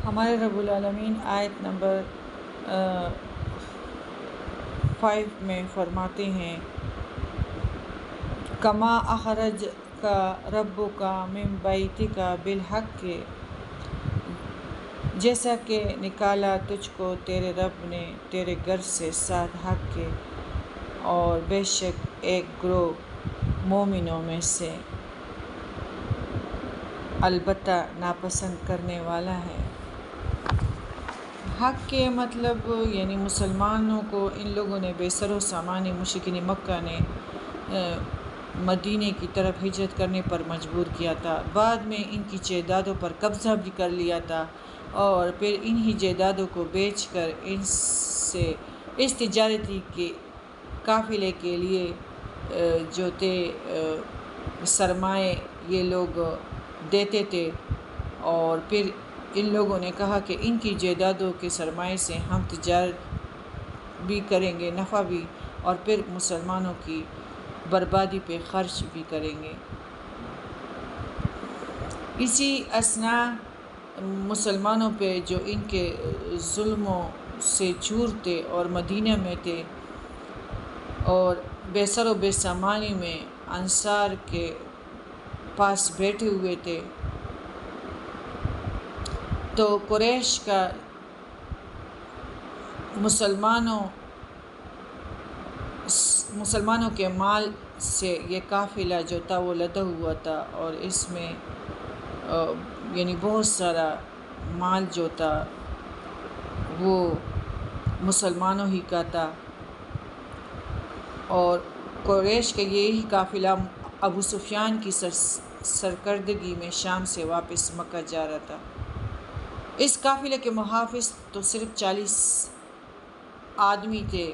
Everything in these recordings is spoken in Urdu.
ہمارے رب العالمین آیت نمبر 5 میں فرماتے ہیں کما اخرج کا رب کا من بیتک بالحق کے، جیسا کہ نکالا تجھ کو تیرے رب نے تیرے گھر سے ساتھ حق کے، اور بے شک ایک گروہ مومنوں میں سے البتہ ناپسند کرنے والا ہے۔ حق کے مطلب یعنی مسلمانوں کو ان لوگوں نے بے سر و سامان مشرکین مکہ نے مدینے کی طرف ہجرت کرنے پر مجبور کیا تھا۔ بعد میں ان کی جائیدادوں پر قبضہ بھی کر لیا تھا، اور پھر انہی جائیدادوں کو بیچ کر ان سے اس تجارتی کے قافلے کے لیے جو تھے سرمائے یہ لوگ دیتے تھے، اور پھر ان لوگوں نے کہا کہ ان کی جائیدادوں کے سرمائے سے ہم تجارت بھی کریں گے، نفع بھی، اور پھر مسلمانوں کی بربادی پہ خرچ بھی کریں گے۔ اسی اثناء مسلمانوں پہ جو ان کے ظلموں سے چور تھے اور مدینہ میں تھے اور بے سر و بے سامانی میں انصار کے پاس بیٹھے ہوئے تھے، تو قریش کا مسلمانوں کے مال سے یہ قافلہ جو تھا وہ لدا ہوا تھا، اور اس میں یعنی بہت سارا مال جو تھا وہ مسلمانوں ہی کا تھا، اور قریش کا یہی قافلہ ابو سفیان کی سرکردگی میں شام سے واپس مکہ جا رہا تھا۔ اس قافلے کے محافظ تو صرف 40 آدمی تھے۔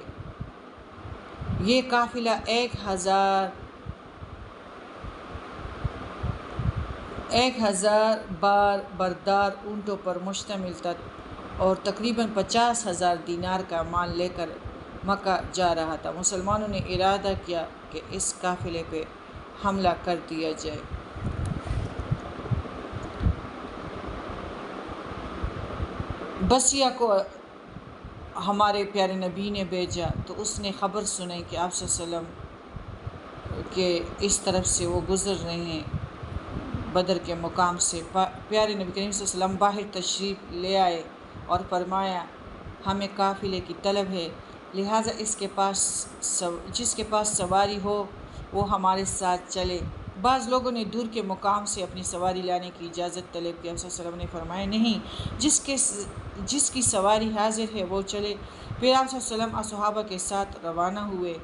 یہ قافلہ 1000 بردار اونٹوں پر مشتمل تھا، اور تقریباً 50,000 دینار کا مال لے کر مکہ جا رہا تھا۔ مسلمانوں نے ارادہ کیا کہ اس قافلے پہ حملہ کر دیا جائے۔ بصیہ کو ہمارے پیارے نبی نے بھیجا، تو اس نے خبر سنائی کہ آپ صلی اللہ علیہ وسلم کے اس طرف سے وہ گزر رہے ہیں بدر کے مقام سے۔ پیارے نبی کریم صلی اللہ علیہ وسلم باہر تشریف لے آئے اور فرمایا ہمیں قافلے کی طلب ہے، لہٰذا جس کے پاس سواری ہو وہ ہمارے ساتھ چلے۔ بعض لوگوں نے دور کے مقام سے اپنی سواری لانے کی اجازت طلب کی۔ آپ صلی اللہ علیہ وسلم نے فرمایا نہیں، جس کی سواری حاضر ہے وہ چلے۔ پھر آپ صلی اللہ علیہ وسلم اصحابہ کے ساتھ روانہ ہوئے۔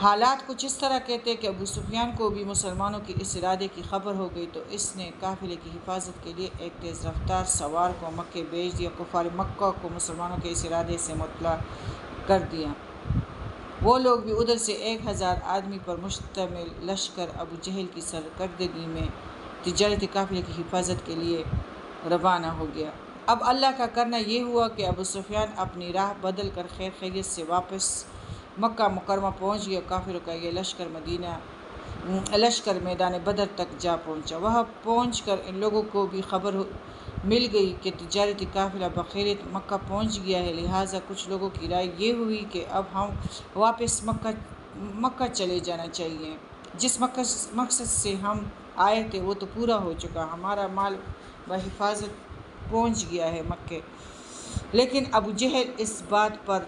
حالات کچھ اس طرح کے تھے کہ ابو سفیان کو بھی مسلمانوں کے اس ارادے کی خبر ہو گئی، تو اس نے قافلے کی حفاظت کے لیے ایک تیز رفتار سوار کو مکہ بھیج دیا۔ کفار مکہ کو مسلمانوں کے اس ارادے سے مطلع کر دیا۔ وہ لوگ بھی ادھر سے 1000 آدمی پر مشتمل لشکر ابو جہل کی سرکردگی میں تجارتی قافلے کی حفاظت کے لیے روانہ ہو گیا۔ اب اللہ کا کرنا یہ ہوا کہ ابو سفیان اپنی راہ بدل کر خیر خیریت سے واپس مکہ مکرمہ پہنچ گیا۔ کافروں کا یہ لشکر میدان بدر تک جا پہنچا۔ وہاں پہنچ کر ان لوگوں کو بھی خبر مل گئی کہ تجارتی قافلہ بخیریت مکہ پہنچ گیا ہے، لہٰذا کچھ لوگوں کی رائے یہ ہوئی کہ اب ہم واپس مکہ چلے جانا چاہیے۔ جس مقصد سے ہم آئے تھے وہ تو پورا ہو چکا، ہمارا مال بحفاظت پہنچ گیا ہے مکہ۔ لیکن ابو جہل اس بات پر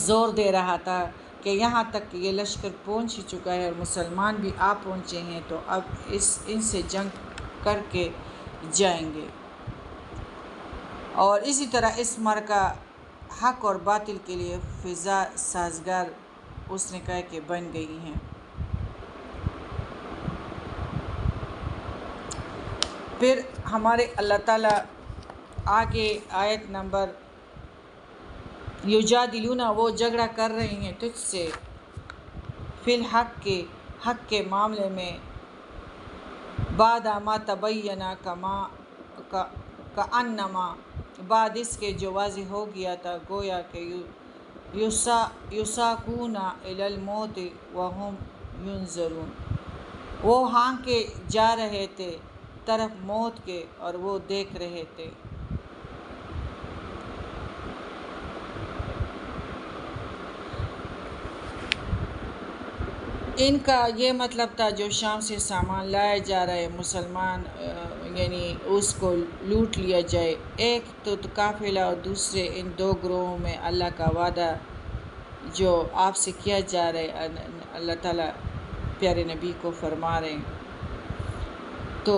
زور دے رہا تھا کہ یہاں تک کہ یہ لشکر پہنچ ہی چکا ہے اور مسلمان بھی آ پہنچے ہیں، تو اب ان سے جنگ کر کے جائیں گے، اور اسی طرح اس معرکہ حق اور باطل کے لیے فضا سازگار اس نے کہا کہ بن گئی ہیں۔ پھر ہمارے اللہ تعالیٰ آگے آیت نمبر یجادلون، وہ جھگڑا کر رہے ہیں تجھ سے، فی الحق حق کے معاملے میں، بعد ما تبین کأنما، بعد اس کے جو واضح ہو گیا تھا گویا کہ یساقون الی الموت وہم ینظرون، وہ ہانکے جا رہے تھے طرف موت کے اور وہ دیکھ رہے تھے۔ ان کا یہ مطلب تھا جو شام سے سامان لایا جا رہا ہے مسلمان یعنی اس کو لوٹ لیا جائے۔ ایک تو قافلہ اور دوسرے ان دو گروہوں میں اللہ کا وعدہ جو آپ سے کیا جا رہا ہے، اللہ تعالیٰ پیارے نبی کو فرما رہے ہیں۔ تو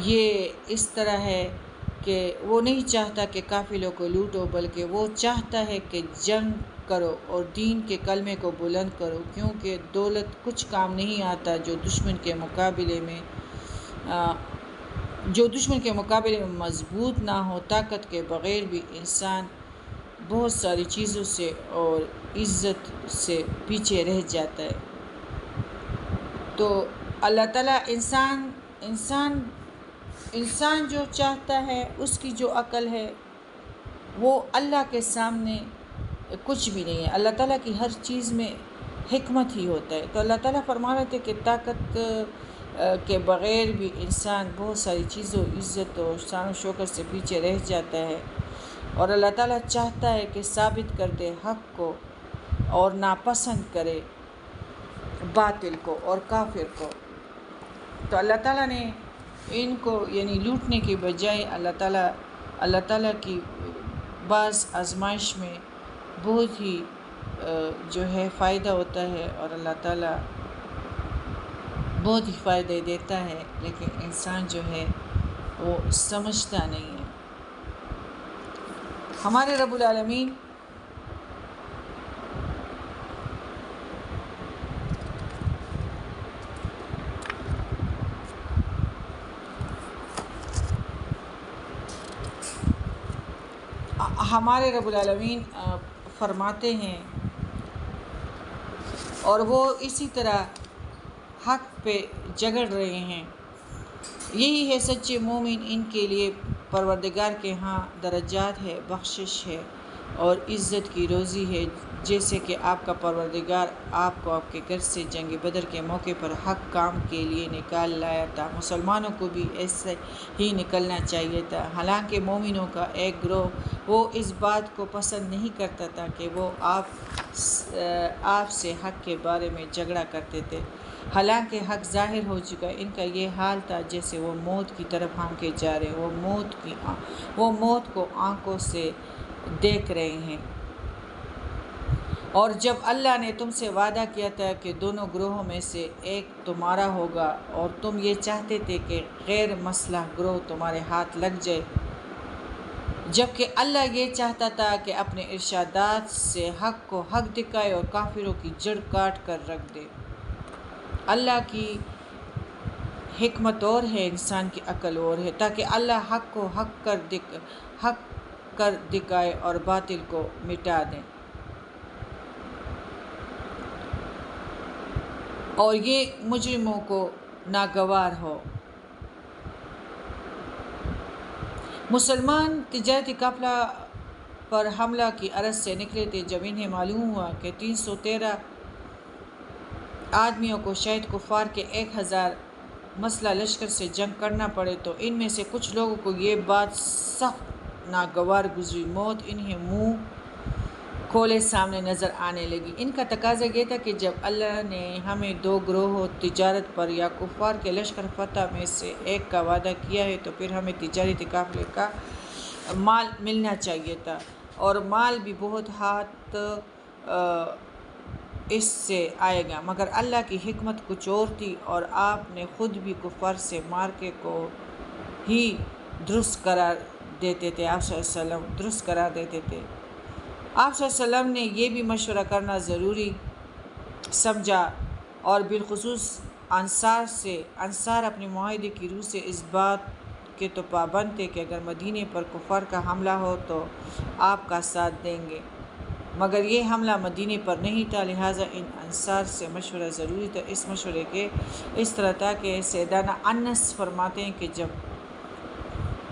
یہ اس طرح ہے کہ وہ نہیں چاہتا کہ قافلوں کو لوٹو، بلکہ وہ چاہتا ہے کہ جنگ کرو اور دین کے کلمے کو بلند کرو، کیونکہ دولت کچھ کام نہیں آتا جو دشمن کے مقابلے میں مضبوط نہ ہو۔ طاقت کے بغیر بھی انسان بہت ساری چیزوں سے اور عزت سے پیچھے رہ جاتا ہے۔ تو اللہ تعالیٰ انسان جو چاہتا ہے، اس کی جو عقل ہے وہ اللہ کے سامنے کچھ بھی نہیں ہے۔ اللہ تعالیٰ کی ہر چیز میں حکمت ہی ہوتا ہے۔ تو اللہ تعالیٰ فرما رہے تھے کہ طاقت کے بغیر بھی انسان بہت ساری چیزوں عزت اور شان و شوکت سے پیچھے رہ جاتا ہے، اور اللہ تعالیٰ چاہتا ہے کہ ثابت کر دے حق کو اور ناپسند کرے باطل کو اور کافر کو۔ تو اللہ تعالیٰ نے ان کو یعنی لوٹنے کی بجائے اللہ تعالیٰ کی بعض آزمائش میں بہت ہی جو ہے فائدہ ہوتا ہے، اور اللہ تعالیٰ بہت ہی فائدے دیتا ہے، لیکن انسان جو ہے وہ سمجھتا نہیں ہے۔ ہمارے رب العالمین فرماتے ہیں، اور وہ اسی طرح حق پہ جگڑ رہے ہیں۔ یہی ہے سچے مومن، ان کے لیے پروردگار کے ہاں درجات ہے، بخشش ہے اور عزت کی روزی ہے، جیسے کہ آپ کا پروردگار آپ کو آپ کے گھر سے جنگ بدر کے موقع پر حق کام کے لیے نکال لایا تھا۔ مسلمانوں کو بھی ایسے ہی نکلنا چاہیے تھا۔ حالانکہ مومنوں کا ایک گروہ وہ اس بات کو پسند نہیں کرتا تھا کہ وہ آپ سے حق کے بارے میں جھگڑا کرتے تھے، حالانکہ حق ظاہر ہو چکا۔ ان کا یہ حال تھا جیسے وہ موت کی طرف ہانکے جا رہے، وہ موت کو آنکھوں سے دیکھ رہے ہیں۔ اور جب اللہ نے تم سے وعدہ کیا تھا کہ دونوں گروہوں میں سے ایک تمہارا ہوگا، اور تم یہ چاہتے تھے کہ غیر مصلح گروہ تمہارے ہاتھ لگ جائے، جبکہ اللہ یہ چاہتا تھا کہ اپنے ارشادات سے حق کو حق دکھائے اور کافروں کی جڑ کاٹ کر رکھ دے۔ اللہ کی حکمت اور ہے، انسان کی عقل اور ہے، تاکہ اللہ حق کو حق کر دکھائے اور باطل کو مٹا دیں، اور یہ مجرموں کو ناگوار ہو۔ مسلمان تجارتی قافلہ پر حملہ کی غرض سے نکلے تھے۔ جب انہیں معلوم ہوا کہ 313 آدمیوں کو شاید کفار کے 1000 مسلح لشکر سے جنگ کرنا پڑے، تو ان میں سے کچھ لوگوں کو یہ بات سخت ناگوار گزری۔ موت انہیں منہ کھولے سامنے نظر آنے لگی۔ ان کا تقاضا یہ تھا کہ جب اللہ نے ہمیں 2 گروہوں تجارت پر یا کفار کے لشکر فتح میں سے ایک کا وعدہ کیا ہے، تو پھر ہمیں تجارتی قافلے کا مال ملنا چاہیے تھا، اور مال بھی بہت ہاتھ اس سے آئے گا۔ مگر اللہ کی حکمت کچھ اور تھی، اور آپ نے خود بھی کفار سے مارکے کو ہی درست قرار دیتے تھے۔ آپ صلی اللہ علیہ وسلم درست قرار دیتے تھے۔ آپ صلی اللہ علیہ وسلم نے یہ بھی مشورہ کرنا ضروری سمجھا، اور بالخصوص انصار اپنے معاہدے کی روح سے اس بات کے تو پابند تھے کہ اگر مدینے پر کفار کا حملہ ہو تو آپ کا ساتھ دیں گے، مگر یہ حملہ مدینے پر نہیں تھا، لہٰذا ان انصار سے مشورہ ضروری تھا۔ اس مشورے کے اس طرح تھا کہ سیدنا انس فرماتے ہیں کہ جب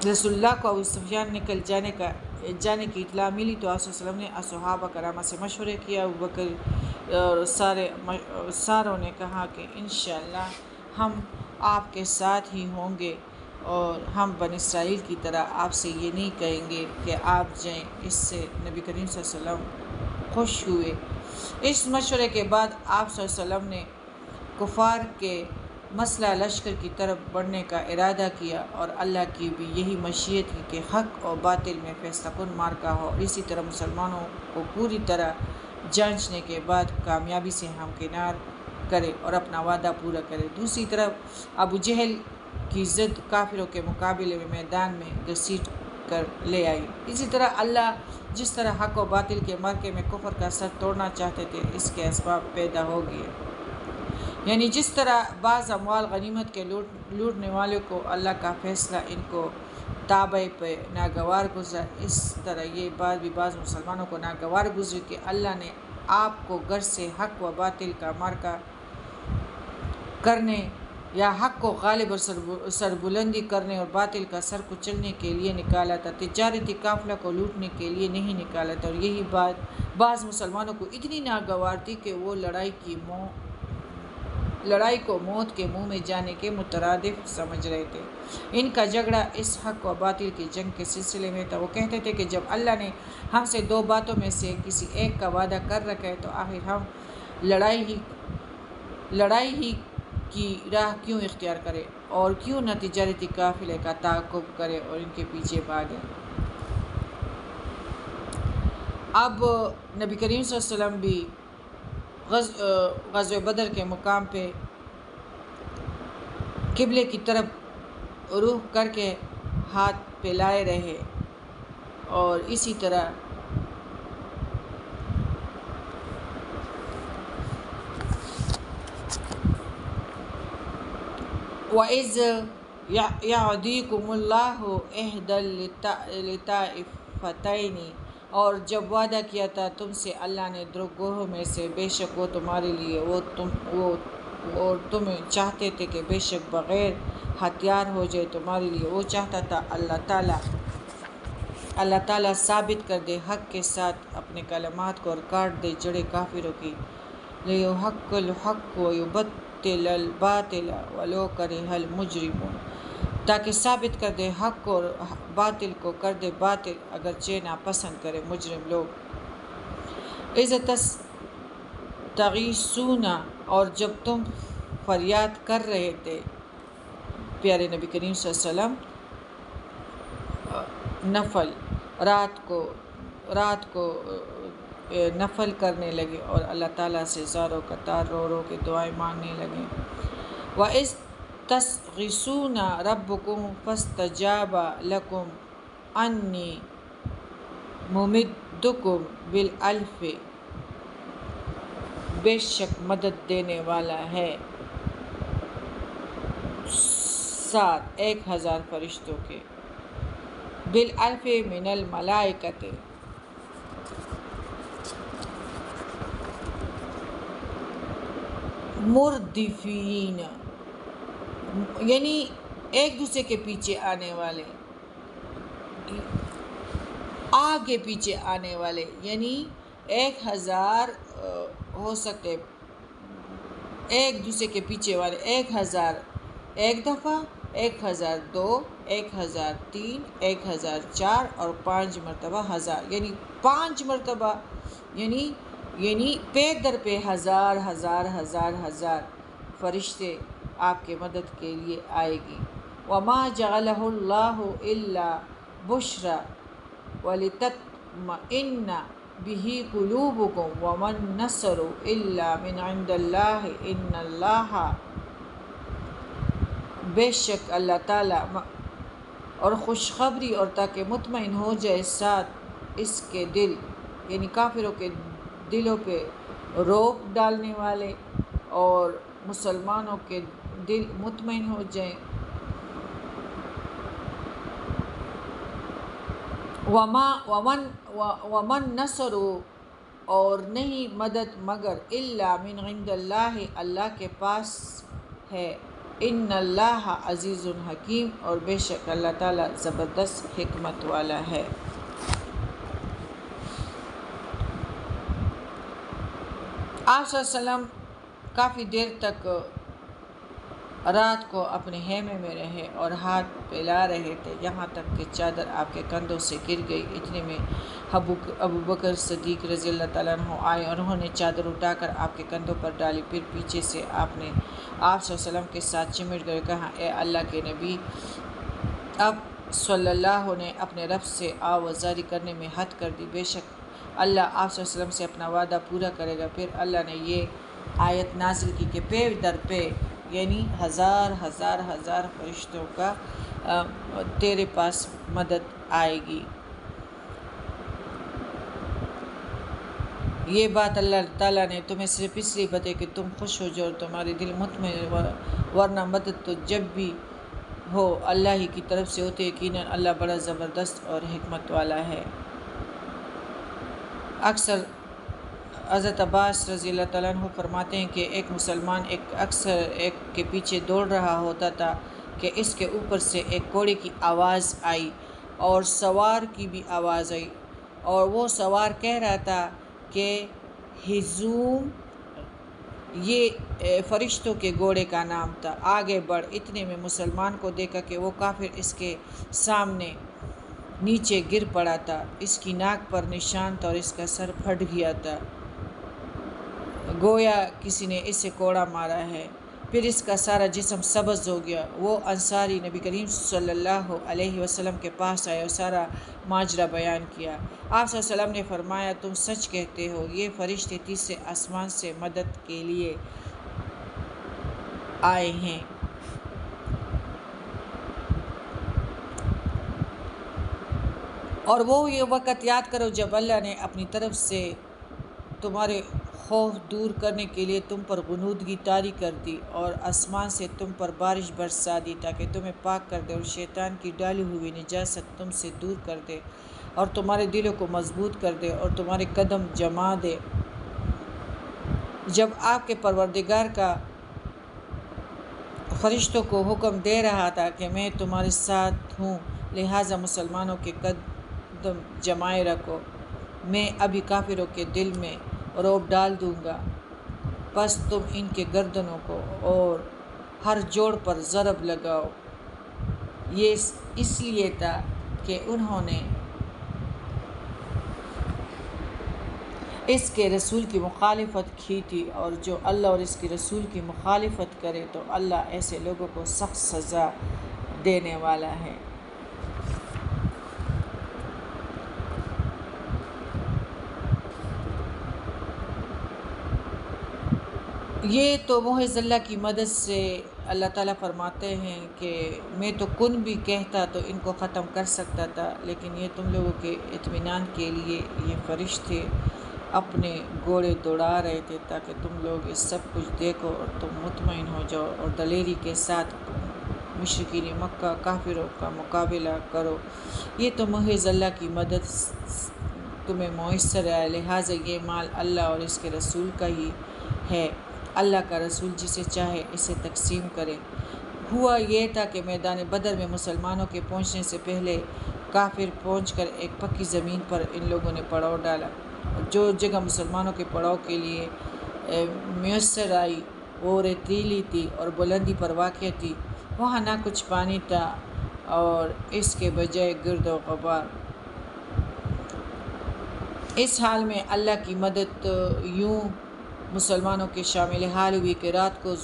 رسول اللہ کو ابو سفیان نکل جانے کی اطلاع ملی تو آپ صلی اللہ علیہ وسلم نے صحابہ کرامہ سے مشورے کیا۔ ابوبکر اور ساروں نے کہا کہ انشاءاللہ ہم آپ کے ساتھ ہی ہوں گے، اور ہم بنی اسرائیل کی طرح آپ سے یہ نہیں کہیں گے کہ آپ جائیں۔ اس سے نبی کریم صلی اللہ علیہ وسلم خوش ہوئے۔ اس مشورے کے بعد آپ صلی اللہ علیہ وسلم نے کفار کے مسلح لشکر کی طرف بڑھنے کا ارادہ کیا، اور اللہ کی بھی یہی مشیت کی کہ حق اور باطل میں فیصلہ کن معرکہ ہو، اور اسی طرح مسلمانوں کو پوری طرح جانچنے کے بعد کامیابی سے ہمکنار کرے اور اپنا وعدہ پورا کرے۔ دوسری طرف ابو جہل کی ضد کافروں کے مقابلے میں میدان میں گھسیٹ کر لے آئی۔ اسی طرح اللہ جس طرح حق و باطل کے معرکے میں کفر کا سر توڑنا چاہتے تھے، اس کے اسباب پیدا ہو گئے۔ یعنی جس طرح بعض اموال غنیمت کے لوٹنے والوں کو اللہ کا فیصلہ ان کو تابع پہ ناگوار گزرا، اس طرح یہ بات بھی بعض مسلمانوں کو ناگوار گزری کہ اللہ نے آپ کو گھر سے حق و باطل کا معرکہ کرنے یا حق کو غالب اور سربلندی کرنے اور باطل کا سر کچلنے کے لیے نکالا تھا، تجارتی قافلہ کو لوٹنے کے لیے نہیں نکالا تھا۔ اور یہی بات بعض مسلمانوں کو اتنی ناگوار تھی کہ وہ لڑائی کو موت کے منہ میں جانے کے مترادف سمجھ رہے تھے۔ ان کا جھگڑا اس حق و باطل کی جنگ کے سلسلے میں تھا۔ وہ کہتے تھے کہ جب اللہ نے ہم سے دو باتوں میں سے کسی ایک کا وعدہ کر رکھا ہے تو آخر ہم لڑائی ہی کی راہ کیوں اختیار کرے، اور کیوں نہ تجارتی قافلے کا تعاقب کرے اور ان کے پیچھے بھاگے۔ اب نبی کریم صلی اللہ علیہ وسلم بھی غزوہ بدر کے مقام پہ قبلے کی طرف رخ کر کے ہاتھ پھیلائے رہے، اور اسی طرح وَإِذْ يَعْدِكُمُ اللَّهُ إِحْدَى الطَّائِفَتَيْنِ، اور جب وعدہ کیا تھا تم سے اللہ نے گروہوں میں سے، بے شک وہ تمہارے لیے اور تم چاہتے تھے کہ بے شک بغیر ہتھیار ہو جائے تمہارے لیے۔ وہ چاہتا تھا اللہ تعالیٰ ثابت کر دے حق کے ساتھ اپنے کلمات کو، اور کاٹ دے جڑے کافروں کی، لِيُحِقَّ الْحَقَّ وَيُبْطِلَ الْبَاطِلَ وَلَوْ كَرِهَ الْمُجْرِمُونَ، تاکہ ثابت کر دے حق اور باطل کو، کر دے باطل اگرچہ ناپسند کرے مجرم لوگ۔ اِذْ تَسْتَغِیثُونَ، اور جب تم فریاد کر رہے تھے، پیارے نبی کریم صلی اللہ علیہ وسلم رات کو نفل کرنے لگے اور اللہ تعالیٰ سے زار و قطار رو کے دعائیں مانگنے لگے۔ وَإِذْ تَسْتَغِیثُونَ رَبَّکُمْ فَاسْتَجَابَ لَکُمْ أَنِّی مُمِدُّکُمْ بِالْأَلْفِ، بے شک مدد دینے والا ہے 1000 فرشتوں کے، بالالف من الملائکۃ، مردفین، یعنی ایک دوسرے کے پیچھے آنے والے، آگے پیچھے آنے والے، یعنی 1000 ہو سکتے ایک دوسرے کے پیچھے والے، 1000 ایک دفعہ، 1002، 1003، 1004 اور 5 مرتبہ 1000، یعنی 5 مرتبہ، یعنی پے در پہ 1000 فرشتے آپ کے مدد کے لیے آئے گی۔ وَمَا جَعَلَهُ اللَّهُ إِلَّا بُشْرَىٰ وَلِتَطْمَئِنَّ بِهِ قُلُوبُكُمْ وَمَا النَّصْرُ إِلَّا مِنْ عِندِ اللَّهِ إِنَّ اللَّهَ، بے شک اللہ تعالیٰ، اور خوشخبری اور تاکہ مطمئن ہو جائے ساتھ اس کے دل، یعنی کافروں کے دلوں پہ رعب ڈالنے والے، اور مسلمانوں کے دل مطمئن ہو جائیں۔ وَمَن نَصْرُ، اور نہیں مدد مگر إِلَّا مِنْ عِنْدِ اللَّهِ، اللہ کے پاس ہے، إِنَّ اللَّهَ عَزِیزٌ حکیم، اور بے شک اللہ تعالیٰ زبردست حکمت والا ہے۔ آپ صلی اللہ علیہ وسلم کافی دیر تک رات کو اپنے خیمے میں رہے اور ہاتھ پھیلا رہے تھے یہاں تک کہ چادر آپ کے کندھوں سے گر گئی۔ اتنے میں ابو بکر صدیق رضی اللہ تعالیٰ عنہ آئے اور انہوں نے چادر اٹھا کر آپ کے کندھوں پر ڈالی۔ پھر پیچھے سے آپ صلی اللہ علیہ وسلم کے ساتھ چمٹ گئے، کہا اے اللہ کے نبی، اب صلی اللہ نے اپنے رب سے آوازاری کرنے میں حد کر دی، بے شک اللہ آپ صلی اللہ علیہ وسلم سے اپنا وعدہ پورا کرے گا۔ پھر اللہ نے یہ آیت نازل کی کہ پے در پے، یعنی ہزار ہزار ہزار فرشتوں کا تیرے پاس مدد آئے گی۔ یہ بات اللہ تعالیٰ نے تمہیں صرف اس لیے بتائی کہ تم خوش ہو جاؤ اور تمہارے دل مطمئن، ورنہ مدد تو جب بھی ہو اللہ ہی کی طرف سے ہوتے، یقیناً اللہ بڑا زبردست اور حکمت والا ہے۔ اکثر حضرت عباس رضی اللہ تعالیٰ عنہ فرماتے ہیں کہ ایک مسلمان اکثر ایک کے پیچھے دوڑ رہا ہوتا تھا کہ اس کے اوپر سے ایک کوڑے کی آواز آئی اور سوار کی بھی آواز آئی، اور وہ سوار کہہ رہا تھا کہ ہزوم، یہ فرشتوں کے گھوڑے کا نام تھا، آگے بڑھ۔ اتنے میں مسلمان کو دیکھا کہ وہ کافر اس کے سامنے نیچے گر پڑا تھا، اس کی ناک پر نشان تھا اور اس کا سر پھٹ گیا تھا، گویا کسی نے اسے کوڑا مارا ہے۔ پھر اس کا سارا جسم سبز ہو گیا۔ وہ انصاری نبی کریم صلی اللہ علیہ وسلم کے پاس آئے اور سارا ماجرا بیان کیا۔ آپ صلی اللہ علیہ وسلم نے فرمایا تم سچ کہتے ہو، یہ فرشتے تیسرے آسمان سے مدد کے لیے آئے ہیں۔ اور وہ یہ وقت یاد کرو جب اللہ نے اپنی طرف سے تمہارے خوف دور کرنے کے لیے تم پر غنودگی طاری کر دی اور آسمان سے تم پر بارش برسا دی تاکہ تمہیں پاک کر دے اور شیطان کی ڈالی ہوئی نجاست تم سے دور کر دے اور تمہارے دلوں کو مضبوط کر دے اور تمہارے قدم جما دے۔ جب آپ کے پروردگار کا فرشتوں کو حکم دے رہا تھا کہ میں تمہارے ساتھ ہوں، لہٰذا مسلمانوں کے قدم جمائے رکھو، میں ابھی کافروں کے دل میں رعب ڈال دوں گا، پس تم ان کے گردنوں کو اور ہر جوڑ پر ضرب لگاؤ۔ یہ اس لیے تھا کہ انہوں نے اس کے رسول کی مخالفت کی تھی، اور جو اللہ اور اس کے رسول کی مخالفت کرے تو اللہ ایسے لوگوں کو سخت سزا دینے والا ہے۔ یہ تو محض اللہ کی مدد سے اللہ تعالیٰ فرماتے ہیں کہ میں تو کن بھی کہتا تو ان کو ختم کر سکتا تھا، لیکن یہ تم لوگوں کے اطمینان کے لیے یہ فرشتے اپنے گھوڑے دوڑا رہے تھے تاکہ تم لوگ یہ سب کچھ دیکھو اور تم مطمئن ہو جاؤ اور دلیری کے ساتھ مشرکین مکہ کافروں کا مقابلہ کرو۔ یہ تو محض اللہ کی مدد تمہیں میسر ہے، لہٰذا یہ مال اللہ اور اس کے رسول کا ہی ہے، اللہ کا رسول جسے چاہے اسے تقسیم کرے۔ ہوا یہ تھا کہ میدان بدر میں مسلمانوں کے پہنچنے سے پہلے کافر پہنچ کر ایک پکی زمین پر ان لوگوں نے پڑاؤ ڈالا۔ جو جگہ مسلمانوں کے پڑاؤ کے لیے میسر آئی وہ ریتیلی تھی اور بلندی پر واقع تھی، وہاں نہ کچھ پانی تھا اور اس کے بجائے گرد و غبار۔ اس حال میں اللہ کی مدد یوں مسلمانوں کے شامل حال ہوئی کہ رات کو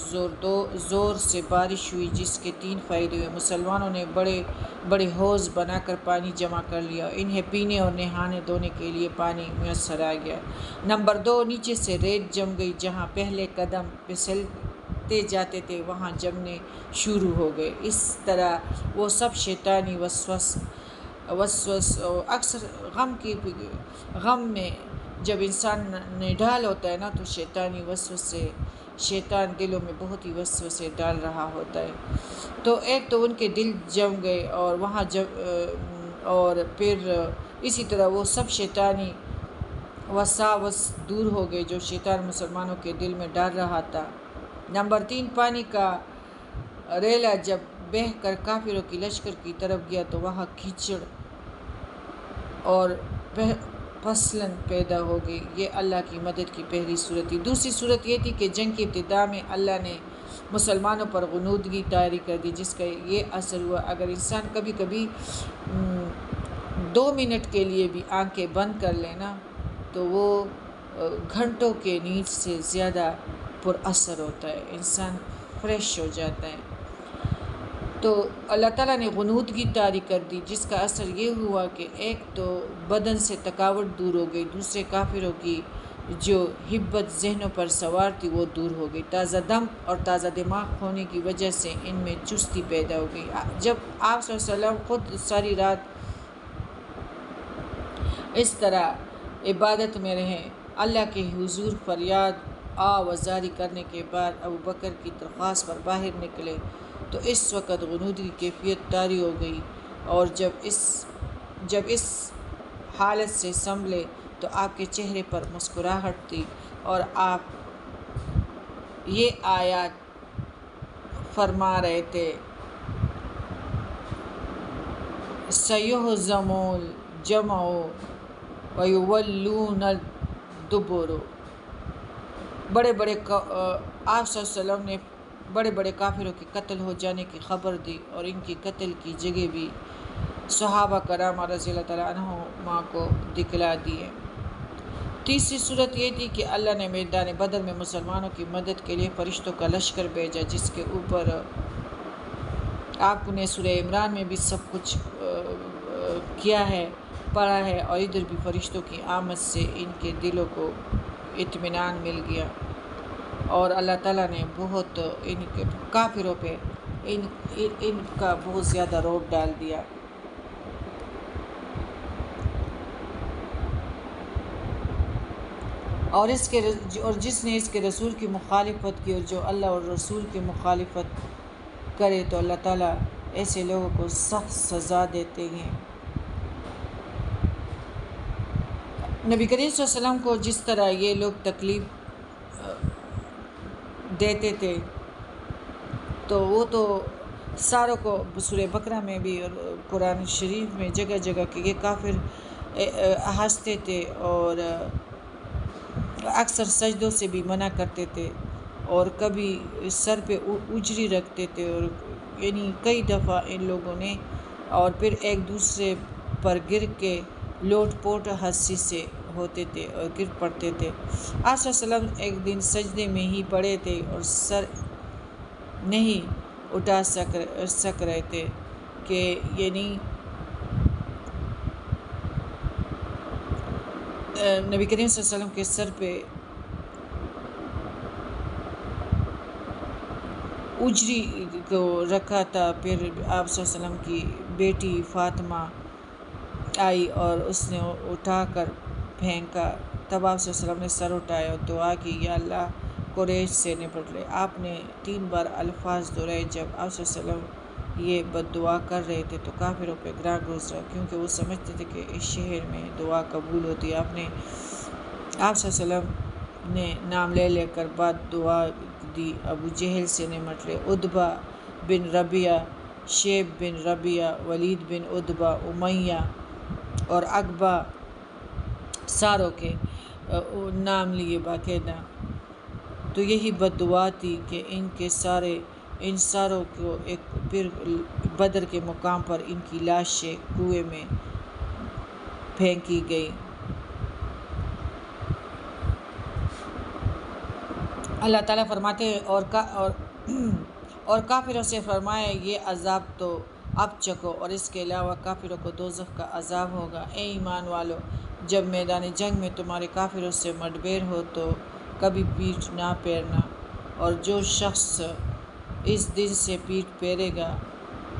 زور سے بارش ہوئی، جس کے 3 فائدے ہوئے۔ مسلمانوں نے بڑے بڑے حوض بنا کر پانی جمع کر لیا، انہیں پینے اور نہانے دھونے کے لیے پانی میسر آ گیا۔ نمبر 2، نیچے سے ریت جم گئی، جہاں پہلے قدم پھسلتے جاتے تھے وہاں جمنے شروع ہو گئے۔ اس طرح وہ سب شیطانی وسوس اکثر غم میں جب انسان نڈھال ہوتا ہے نا تو شیطانی وسوسے، شیطان دلوں میں بہت ہی وسوسے ڈال رہا ہوتا ہے۔ تو ایک تو ان کے دل جم گئے اور وہاں اور پھر اسی طرح وہ سب شیطانی وساوس دور ہو گئے جو شیطان مسلمانوں کے دل میں ڈال رہا تھا۔ نمبر 3، پانی کا ریلا جب بہہ کر کافروں کی لشکر کی طرف گیا تو وہاں کیچڑ اور پھسلن پیدا ہو گئی۔ یہ اللہ کی مدد کی پہلی صورت تھی۔ دوسری صورت یہ تھی کہ جنگ کی ابتدا میں اللہ نے مسلمانوں پر غنودگی طاری کر دی، جس کا یہ اثر ہوا اگر انسان کبھی کبھی 2 منٹ کے لیے بھی آنکھیں بند کر لینا تو وہ گھنٹوں کے نیند سے زیادہ پر اثر ہوتا ہے، انسان فریش ہو جاتا ہے۔ تو اللہ تعالیٰ نے غنودگی طاری کر دی، جس کا اثر یہ ہوا کہ ایک تو بدن سے تھکاوٹ دور ہو گئی، دوسرے کافروں کی جو ہبت ذہنوں پر سوار تھی وہ دور ہو گئی، تازہ دم اور تازہ دماغ ہونے کی وجہ سے ان میں چستی پیدا ہو گئی۔ جب آپ صلی اللہ علیہ وسلم خود ساری رات اس طرح عبادت میں رہے، اللہ کے حضور فریاد آوازاری کرنے کے بعد ابو بکر کی درخواست پر باہر نکلے تو اس وقت غنودگی کی کیفیت طاری ہو گئی، اور جب اس حالت سے سنبھلے تو آپ کے چہرے پر مسکراہٹ تھی، اور آپ یہ آیات فرما رہے تھے، سَيُهْزَمُ الْجَمْعُ وَيُوَلُّونَ الدُّبُرَ۔ آپ صلی اللہ علیہ وسلم نے بڑے بڑے کافروں کے قتل ہو جانے کی خبر دی، اور ان کی قتل کی جگہ بھی صحابہ کرام رضی اللہ تعالیٰ عنہم کو دکھلا دیے۔ تیسری صورت یہ تھی کہ اللہ نے میدان بدر میں مسلمانوں کی مدد کے لیے فرشتوں کا لشکر بھیجا، جس کے اوپر آپ نے سورہ عمران میں بھی سب کچھ کیا ہے، پڑھا ہے، اور ادھر بھی فرشتوں کی آمد سے ان کے دلوں کو اطمینان مل گیا، اور اللہ تعالیٰ نے بہت ان کے کافروں پہ ان کا بہت زیادہ رعب ڈال دیا۔ اور جس نے اس کے رسول کی مخالفت کی، اور جو اللہ اور رسول کی مخالفت کرے تو اللہ تعالیٰ ایسے لوگوں کو سخت سزا دیتے ہیں۔ نبی کریم صلی اللہ علیہ وسلم کو جس طرح یہ لوگ تکلیف دیتے تھے تو وہ تو ساروں کو سورہ بقرہ میں بھی اور قرآن شریف میں جگہ جگہ کہ یہ کافر ہنستے تھے، اور اکثر سجدوں سے بھی منع کرتے تھے، اور کبھی سر پہ اجری رکھتے تھے، اور یعنی کئی دفعہ ان لوگوں نے، اور پھر ایک دوسرے پر گر کے لوٹ پوٹ ہنسی سے ہوتے تھے اور گر پڑتے تھے۔ آپ صلی اللہ علیہ وسلم ایک دن سجدے میں ہی پڑے تھے اور سر نہیں اٹھا سک رہے تھے کہ یعنی نبی کریم صلی اللہ علیہ وسلم کے سر پہ اجری کو رکھا تھا۔ پھر آپ صلی اللہ علیہ وسلم کی بیٹی فاطمہ آئی اور اس نے اٹھا کر پھینکا، تب آپ صلی اللہ علیہ وسلم نے سر اٹھایا اور دعا کی، یا اللہ قریش سے نپٹ لے۔ آپ نے 3 بار الفاظ دہرائے۔ جب آپ صلی اللہ علیہ وسلم یہ بد دعا کر رہے تھے تو کافروں پہ گراں گزرا، کیونکہ وہ سمجھتے تھے کہ اس شہر میں دعا قبول ہوتی ہے۔ آپ صلی اللہ علیہ وسلم نے نام لے کر بعد دعا دی، ابو جہل سے نمٹ لے، عتبہ بن ربیعہ، شیب بن ربیعہ، ولید بن عتبہ، امیہ اور عقبہ، ساروں کے نام لیے باقاعدہ۔ تو یہی بد دعا تھی کہ ان ساروں کو ایک پھر بدر کے مقام پر ان کی لاشیں کنویں میں پھینکی گئی۔ اللہ تعالیٰ فرماتے ہیں اور کافروں سے فرمایا، یہ عذاب تو اب چکھو، اور اس کے علاوہ کافروں کو دوزخ کا عذاب ہوگا۔ اے ایمان والو، جب میدان جنگ میں تمہارے کافروں سے مڈبھیر ہو تو کبھی پیٹھ نہ پھیرنا، اور جو شخص اس دن سے پیٹھ پھیرے گا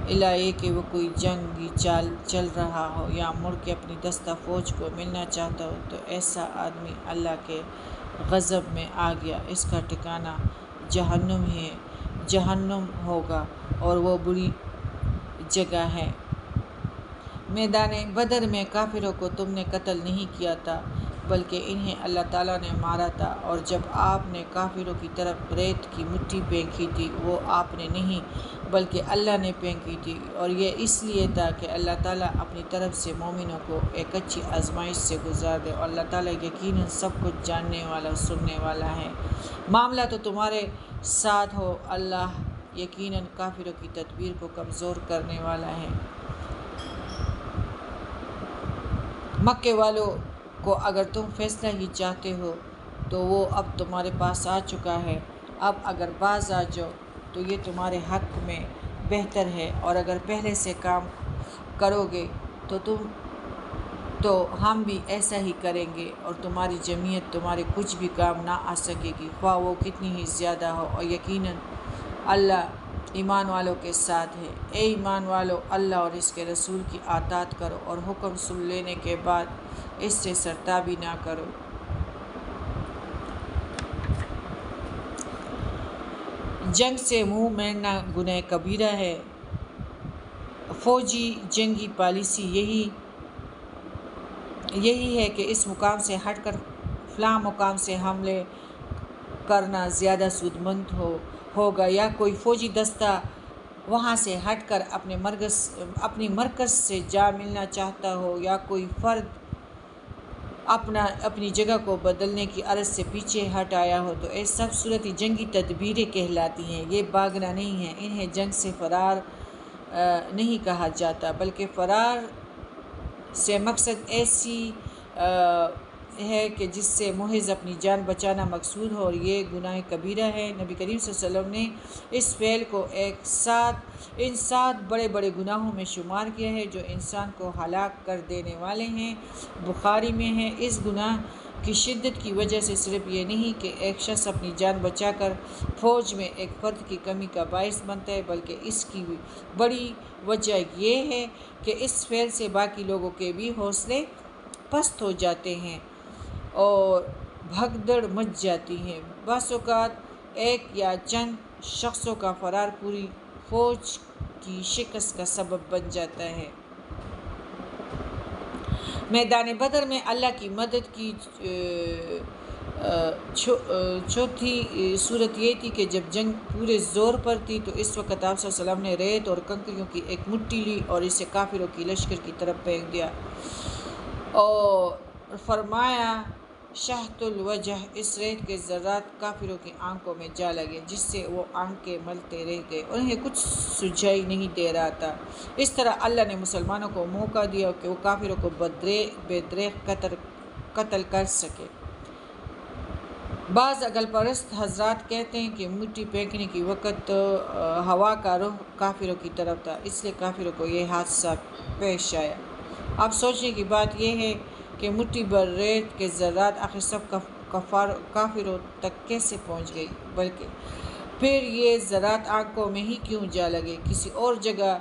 الا یہ کہ وہ کوئی جنگی چال چل رہا ہو یا مڑ کے اپنی دستہ فوج کو ملنا چاہتا ہو، تو ایسا آدمی اللہ کے غضب میں آ گیا، اس کا ٹھکانہ جہنم ہوگا، اور وہ بری جگہ ہے۔ میدان بدر میں کافروں کو تم نے قتل نہیں کیا تھا، بلکہ انہیں اللہ تعالیٰ نے مارا تھا، اور جب آپ نے کافروں کی طرف ریت کی مٹھی پھینکی تھی وہ آپ نے نہیں بلکہ اللہ نے پھینکی تھی، اور یہ اس لیے تھا کہ اللہ تعالیٰ اپنی طرف سے مومنوں کو ایک اچھی آزمائش سے گزار دے، اور اللہ تعالیٰ یقیناً سب کچھ جاننے والا سننے والا ہے۔ معاملہ تو تمہارے ساتھ ہو، اللہ یقیناً کافروں کی تدبیر کو کمزور کرنے والا ہے۔ مکے والوں کو اگر تم فیصلہ ہی چاہتے ہو تو وہ اب تمہارے پاس آ چکا ہے، اب اگر باز آ جاؤ تو یہ تمہارے حق میں بہتر ہے، اور اگر پہلے سے کام کرو گے تو ہم بھی ایسا ہی کریں گے، اور تمہاری جمعیت تمہارے کچھ بھی کام نہ آ سکے گی، خواہ وہ کتنی ہی زیادہ ہو، اور یقیناً اللہ ایمان والوں کے ساتھ ہے۔ اے ایمان والو، اللہ اور اس کے رسول کی اطاعت کرو، اور حکم سن لینے کے بعد اس سے سرتابی نہ کرو۔ جنگ سے منہ موڑنا گناہ کبیرہ ہے۔ فوجی جنگی پالیسی یہی ہے کہ اس مقام سے ہٹ کر فلاں مقام سے حملے کرنا زیادہ سود مند ہوگا، یا کوئی فوجی دستہ وہاں سے ہٹ کر اپنی مرکز سے جا ملنا چاہتا ہو، یا کوئی فرد اپنی جگہ کو بدلنے کی عرض سے پیچھے ہٹ آیا ہو، تو یہ سب صورتی جنگی تدبیریں کہلاتی ہیں۔ یہ بھاگنا نہیں ہے، انہیں جنگ سے فرار نہیں کہا جاتا، بلکہ فرار سے مقصد ایسی ہے کہ جس سے محض اپنی جان بچانا مقصود ہو، اور یہ گناہ کبیرہ ہے۔ نبی کریم صلی اللہ علیہ وسلم نے اس فعل کو ان 7 بڑے بڑے گناہوں میں شمار کیا ہے جو انسان کو ہلاک کر دینے والے ہیں۔ بخاری میں ہے، اس گناہ کی شدت کی وجہ سے صرف یہ نہیں کہ ایک شخص اپنی جان بچا کر فوج میں ایک فرد کی کمی کا باعث بنتا ہے، بلکہ اس کی بڑی وجہ یہ ہے کہ اس فعل سے باقی لوگوں کے بھی حوصلے پست ہو جاتے ہیں اور بھگدڑ مچ جاتی ہے۔ بعض اوقات ایک یا چند شخصوں کا فرار پوری فوج کی شکست کا سبب بن جاتا ہے۔ میدان بدر میں اللہ کی مدد کی چوتھی صورت یہ تھی کہ جب جنگ پورے زور پر تھی تو اس وقت آپ صلی اللہ علیہ وسلم نے ریت اور کنکریوں کی ایک مٹھی لی اور اسے کافروں کی لشکر کی طرف پھینک دیا، اور فرمایا شہت الوجہ، اس ریت کے ذرات کافروں کی آنکھوں میں جا لگے، جس سے وہ آنکھیں ملتے رہ گئے، انہیں کچھ سجائی نہیں دے رہا تھا۔ اس طرح اللہ نے مسلمانوں کو موقع دیا کہ وہ کافروں کو بے دریغ قتل کر سکے۔ بعض عقل پرست حضرات کہتے ہیں کہ مٹی پھینکنے کی وقت ہوا کا رخ کافروں کی طرف تھا، اس لیے کافروں کو یہ حادثہ پیش آیا۔ اب سوچنے کی بات یہ ہے کہ مٹھی بھر ریت کے ذرات آخر سب کافروں تک کیسے پہنچ گئی، بلکہ پھر یہ ذرات آنکھوں میں ہی کیوں جا لگے؟ کسی اور جگہ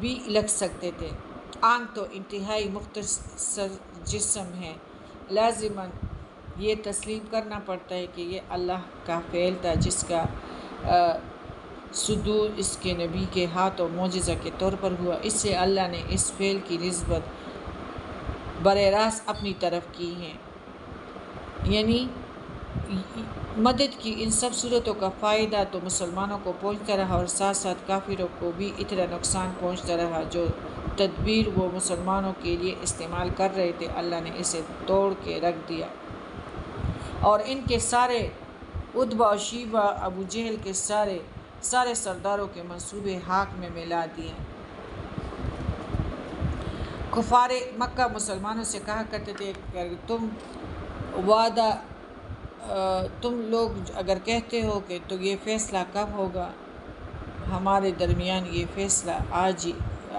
بھی لگ سکتے تھے۔ آنکھ تو انتہائی مختصر جسم ہے، لازماً یہ تسلیم کرنا پڑتا ہے کہ یہ اللہ کا فعل تھا جس کا صدور اس کے نبی کے ہاتھوں معجزہ کے طور پر ہوا، اس سے اللہ نے اس فعل کی نسبت براہ راست اپنی طرف کی ہے، یعنی مدد کی ان سب صورتوں کا فائدہ تو مسلمانوں کو پہنچتا رہا، اور ساتھ ساتھ کافروں کو بھی اتنا نقصان پہنچتا رہا۔ جو تدبیر وہ مسلمانوں کے لیے استعمال کر رہے تھے، اللہ نے اسے توڑ کے رکھ دیا، اور ان کے سارے اتباع و شیبہ ابو جہل کے سارے سرداروں کے منصوبے خاک میں ملا دیے۔ کفار مکہ مسلمانوں سے کہا کرتے تھے کہ تم لوگ اگر کہتے ہو کہ تو یہ فیصلہ کب ہوگا، ہمارے درمیان یہ فیصلہ آج ہی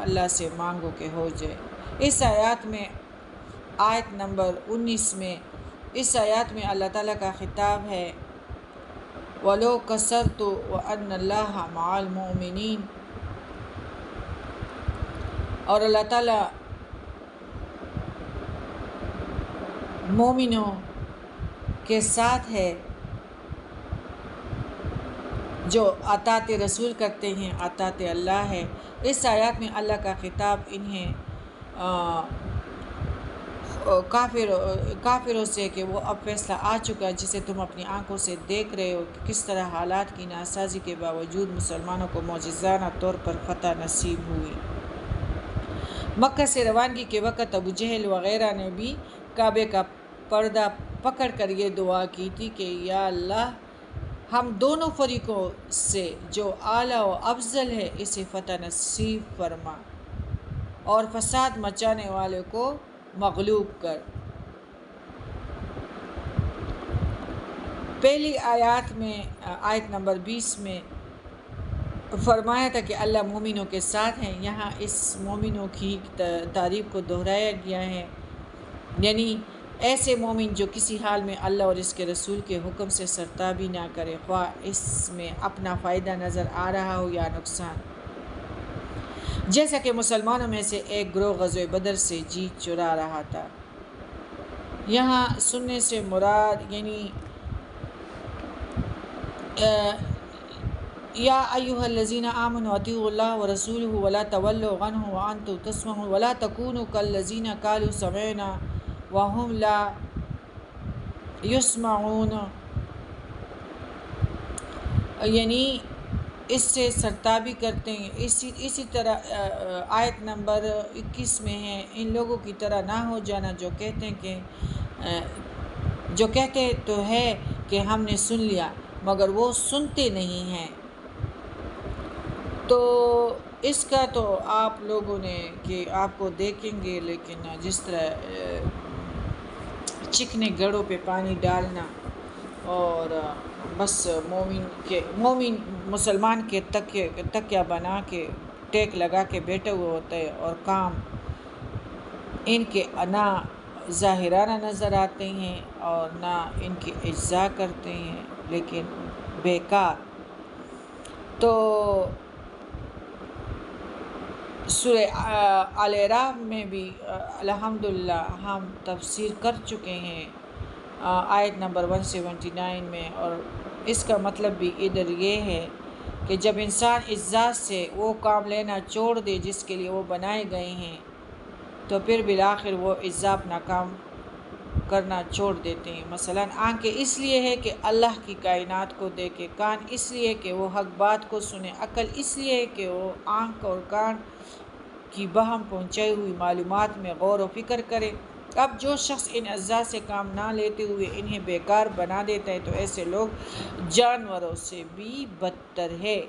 اللہ سے مانگو کہ ہو جائے۔ اس آیت نمبر 19 میں اللہ تعالیٰ کا خطاب ہے، وَلَوْ كَسَرْتُ وَأَنَّ اللَّهَ مَعَ الْمُؤْمِنِينَ، اور اللہ تعالیٰ مومنوں کے ساتھ ہے جو اطاعت رسول کرتے ہیں، اطاعت اللہ ہے۔ اس آیات میں اللہ کا خطاب انہیں کافروں سے کہ وہ اب فیصلہ آ چکا ہے جسے تم اپنی آنکھوں سے دیکھ رہے ہو کہ کس طرح حالات کی ناسازی کے باوجود مسلمانوں کو معجزانہ طور پر فتح نصیب ہوئی۔ مکہ سے روانگی کے وقت ابو جہل وغیرہ نے بھی کعبے کا پردہ پکڑ کر یہ دعا کی تھی کہ یا اللہ، ہم دونوں فریقوں سے جو اعلیٰ و افضل ہے اسے فتح نصیب فرما اور فساد مچانے والے کو مغلوب کر۔ پہلی آیت نمبر 20 میں فرمایا تھا کہ اللہ مومنوں کے ساتھ ہیں۔ یہاں اس مومنوں کی تعریف کو دہرایا گیا ہے، یعنی ایسے مومن جو کسی حال میں اللہ اور اس کے رسول کے حکم سے سرتابی نہ کرے، خواہ اس میں اپنا فائدہ نظر آ رہا ہو یا نقصان۔ جیسا کہ مسلمانوں میں سے ایک گروہ غزوہ بدر سے جیت چرا رہا تھا۔ یہاں سننے سے مراد یعنی یا ایھا الذین آمنوا اطیعوا اللہ ورسولہ ولا تولوا عنہ وانتم تسمعون ولا تکونوا کالذین قالوا سمعنا وهم لا یسمعون، یعنی اس سے سرتابی کرتے ہیں۔ اسی طرح آیت نمبر 21 میں ہے، ان لوگوں کی طرح نہ ہو جانا جو کہتے تو ہے کہ ہم نے سن لیا مگر وہ سنتے نہیں ہیں۔ تو اس کا تو آپ لوگوں نے کہ آپ کو دیکھیں گے، لیکن جس طرح چکنے گڑھوں پہ پانی ڈالنا اور بس مومن مسلمان کے تکیہ بنا کے ٹیک لگا کے بیٹھے ہوئے ہوتے ہیں اور کام ان کے نہ ظاہرانہ نظر آتے ہیں اور نہ ان کی اجزا کرتے ہیں، لیکن بیکار۔ تو سورہ آل اعراف میں بھی الحمدللہ ہم تفسیر کر چکے ہیں آیت نمبر 179 میں، اور اس کا مطلب بھی ادھر یہ ہے کہ جب انسان اس ذات سے وہ کام لینا چھوڑ دے جس کے لیے وہ بنائے گئے ہیں، تو پھر بالآخر وہ اس ذات اپنا کام کرنا چھوڑ دیتے ہیں۔ مثلا آنکھیں اس لیے ہے کہ اللہ کی کائنات کو دیکھے، کان اس لیے کہ وہ حق بات کو سنے، عقل اس لیے ہے کہ وہ آنکھ اور کان کی بہم پہنچائی ہوئی معلومات میں غور و فکر کرے۔ اب جو شخص ان اجزاء سے کام نہ لیتے ہوئے انہیں بیکار بنا دیتا ہے تو ایسے لوگ جانوروں سے بھی بدتر ہے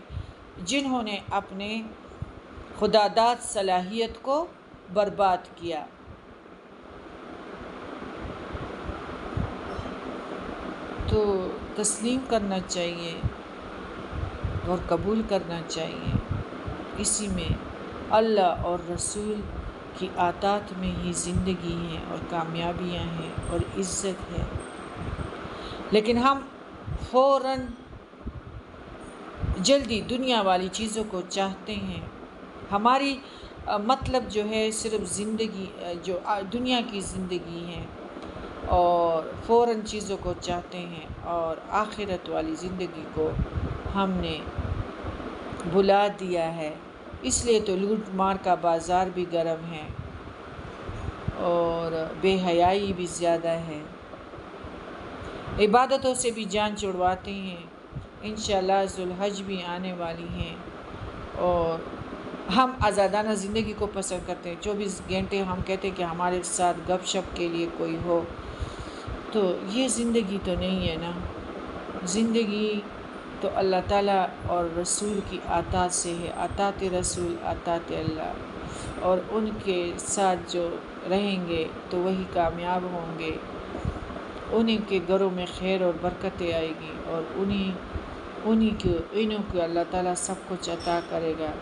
جنہوں نے اپنے خداداد صلاحیت کو برباد کیا۔ تو تسلیم کرنا چاہیے اور قبول کرنا چاہیے، اسی میں اللہ اور رسول کی اطاعت میں ہی زندگی ہے اور کامیابیاں ہیں اور عزت ہے۔ لیکن ہم فوراً جلدی دنیا والی چیزوں کو چاہتے ہیں۔ ہماری مطلب جو ہے صرف زندگی جو دنیا کی زندگی ہے اور فوراً چیزوں کو چاہتے ہیں، اور آخرت والی زندگی کو ہم نے بھلا دیا ہے۔ اس لیے تو لوٹ مار کا بازار بھی گرم ہے اور بے حیائی بھی زیادہ ہے، عبادتوں سے بھی جان چھڑواتے ہیں۔ انشاءاللہ ذوالحج بھی آنے والی ہیں اور ہم آزادانہ زندگی کو پسند کرتے ہیں۔ 24 گھنٹے ہم کہتے ہیں کہ ہمارے ساتھ گپ شپ کے لیے کوئی ہو، تو یہ زندگی تو نہیں ہے نا۔ زندگی تو اللہ تعالیٰ اور رسول کی اطاعت سے ہے، اطاعت رسول اطاعت اللہ، اور ان کے ساتھ جو رہیں گے تو وہی کامیاب ہوں گے، انہیں کے گھروں میں خیر اور برکتیں آئے گی اور انہیں کو اللہ تعالیٰ سب کچھ عطا کرے گا،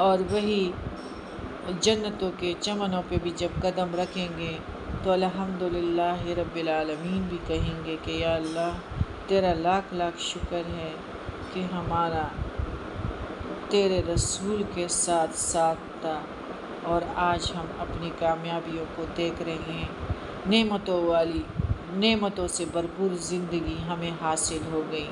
اور وہی جنتوں کے چمنوں پہ بھی جب قدم رکھیں گے تو الحمدللہ رب العالمین بھی کہیں گے کہ یا اللہ تیرا لاکھ لاکھ شکر ہے کہ ہمارا تیرے رسول کے ساتھ تھا، اور آج ہم اپنی کامیابیوں کو دیکھ رہے ہیں، نعمتوں سے بھرپور زندگی ہمیں حاصل ہو گئی۔